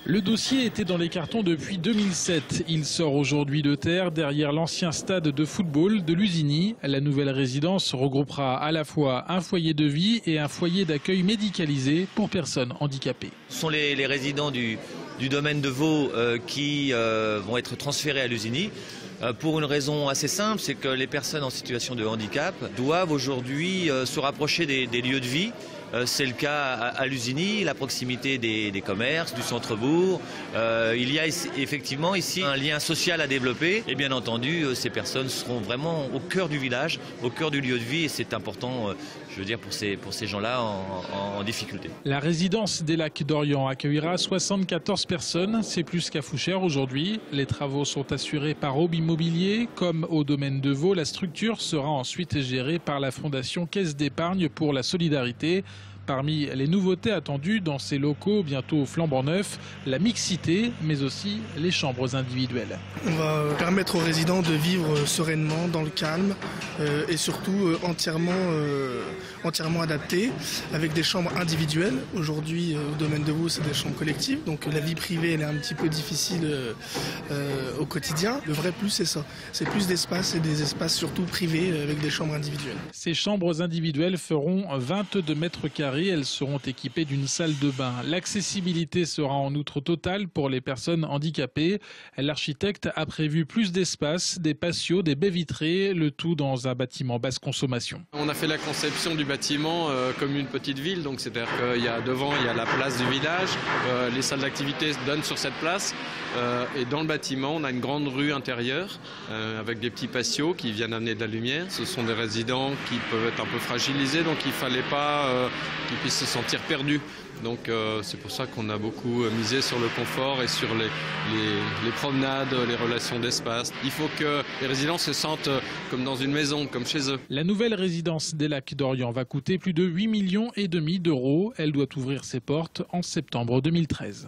Le dossier était dans les cartons depuis 2007. Il sort aujourd'hui de terre derrière l'ancien stade de football de Lusigny. La nouvelle résidence regroupera à la fois un foyer de vie et un foyer d'accueil médicalisé pour personnes handicapées. Ce sont les résidents du domaine de Vaud qui vont être transférés à Lusigny. Pour une raison assez simple, c'est que les personnes en situation de handicap doivent aujourd'hui se rapprocher des lieux de vie. C'est le cas à Lusigny, la proximité des commerces, du centre-bourg. Il y a effectivement ici un lien social à développer. Et bien entendu, ces personnes seront vraiment au cœur du village, au cœur du lieu de vie. Et c'est important, je veux dire, pour ces gens-là en difficulté. La résidence des Lacs d'Orient accueillera 74 personnes. C'est plus qu'à Fouchères aujourd'hui. Les travaux sont assurés par Aube Immobilier. Comme au domaine de Vaud, la structure sera ensuite gérée par la Fondation Caisse d'épargne pour la solidarité. Parmi les nouveautés attendues dans ces locaux bientôt flambant neufs, la mixité, mais aussi les chambres individuelles. On va permettre aux résidents de vivre sereinement, dans le calme et surtout entièrement adaptées, avec des chambres individuelles. Aujourd'hui, au domaine de Vaud, c'est des chambres collectives, donc la vie privée elle est un petit peu difficile au quotidien. Le vrai plus, c'est ça. C'est plus d'espace et des espaces surtout privés avec des chambres individuelles. Ces chambres individuelles feront 22 mètres carrés. Elles seront équipées d'une salle de bain. L'accessibilité sera en outre totale pour les personnes handicapées. L'architecte a prévu plus d'espace, des patios, des baies vitrées, le tout dans un bâtiment basse consommation. On a fait la conception du bâtiment comme une petite ville, donc c'est-à-dire qu'il y a devant, il y a la place du village, les salles d'activité donnent sur cette place, et dans le bâtiment, on a une grande rue intérieure avec des petits patios qui viennent amener de la lumière. Ce sont des résidents qui peuvent être un peu fragilisés, donc il ne fallait pas qu'ils puissent se sentir perdus. Donc c'est pour ça qu'on a beaucoup misé sur le confort et sur les promenades, les relations d'espace. Il faut que les résidents se sentent comme dans une maison, comme chez eux. La nouvelle résidence des Lacs d'Orient va coûter plus de 8,5 millions d'euros. Elle doit ouvrir ses portes en septembre 2013.